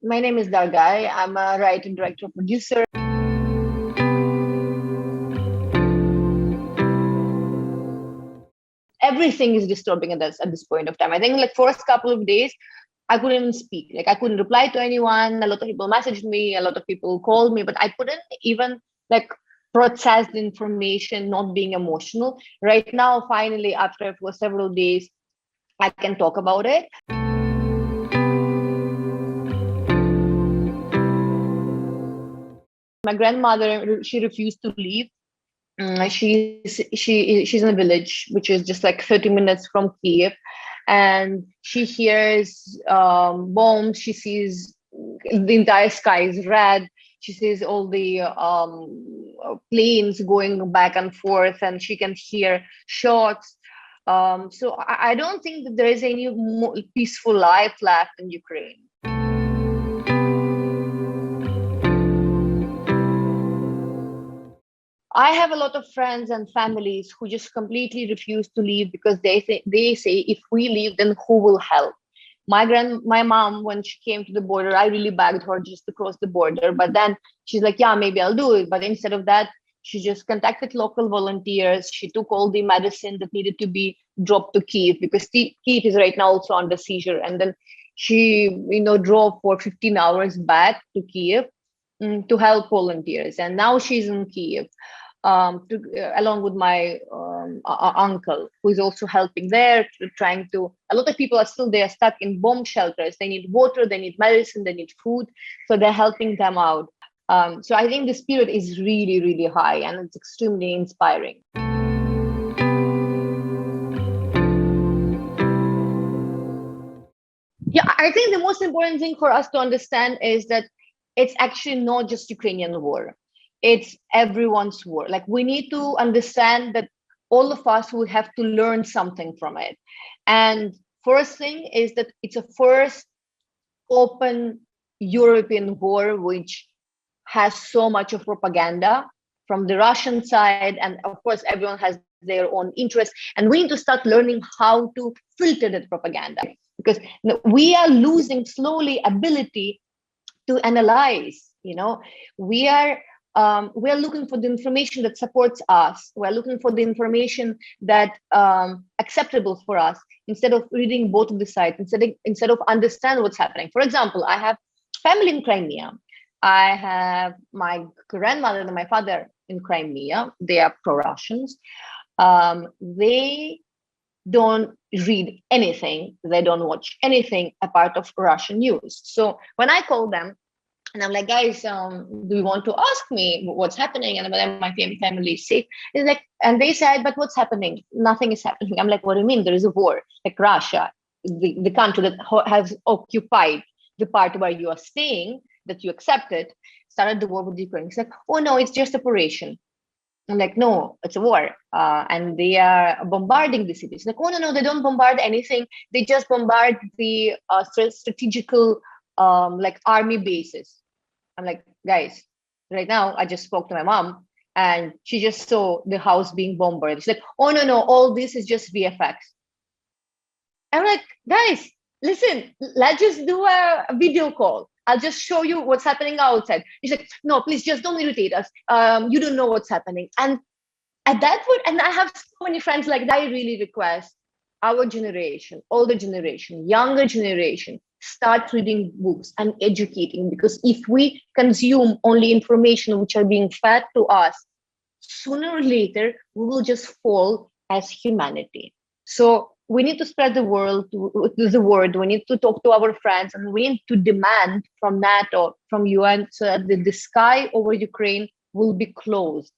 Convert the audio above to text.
My name is Dar Gai. I'm a writer, director, producer. Everything is disturbing at this point of time. I think like first couple of days, I couldn't even speak. Like I couldn't reply to anyone. A lot of people messaged me. A lot of people called me, but I couldn't even like process the information, not being emotional. Right now, finally, after for several days, I can talk about it. My grandmother, she refused to leave. She's in a village which is just like 30 minutes from Kyiv, and she hears bombs. She sees the entire sky is red. She sees all the planes going back and forth, and she can hear shots. So I don't think that there is any more peaceful life left in Ukraine. I have a lot of friends and families who just completely refuse to leave because they say if we leave, then who will help? My mom, when she came to the border, I really begged her just to cross the border. But then she's like, yeah, maybe I'll do it. But instead of that, she just contacted local volunteers. She took all the medicine that needed to be dropped to Kyiv because Kyiv is right now also under seizure. And then she, drove for 15 hours back to Kyiv to help volunteers. And now she's in Kyiv. Along with my uncle, who is also helping there, a lot of people are still there stuck in bomb shelters. They need water, they need medicine, they need food. So they're helping them out. So I think the spirit is really, really high and it's extremely inspiring. Yeah, I think the most important thing for us to understand is that it's actually not just Ukrainian war. It's everyone's war. Like we need to understand that all of us will have to learn something from it. And first thing is that it's a first open European war, which has so much of propaganda from the Russian side. And of course, everyone has their own interests. And we need to start learning how to filter that propaganda because we are losing slowly ability to analyze. We are looking for the information that supports us. We're looking for the information that acceptable for us instead of reading both of the sides, instead of understand what's happening. For example, I have family in Crimea. I have my grandmother and my father in Crimea. They are pro-Russians. They don't read anything. They don't watch anything apart of Russian news. So when I call them, and I'm like, guys, do you want to ask me what's happening? And whether my family is safe? It's like, and they said, but what's happening? Nothing is happening. I'm like, what do you mean? There is a war. Like Russia, the country that has occupied the part where you are staying, that you accepted, started the war with Ukraine. It's like, oh no, it's just operation. I'm like, no, it's a war. And they are bombarding the cities. Like, oh no, they don't bombard anything. They just bombard the strategical like army bases. I'm like, guys, right now I just spoke to my mom and she just saw the house being bombarded. She's like, oh no, all this is just VFX. I'm like, guys, listen, let's just do a video call. I'll just show you what's happening outside. She's like, no, please just don't irritate us. You don't know what's happening. And at that point, and I have so many friends like that, I really request our generation, older generation, younger generation, start reading books and educating, because if we consume only information which are being fed to us, sooner or later we will just fall as humanity. So we need to spread the word. We need to talk to our friends, and we need to demand from NATO, from UN, so that the sky over Ukraine will be closed.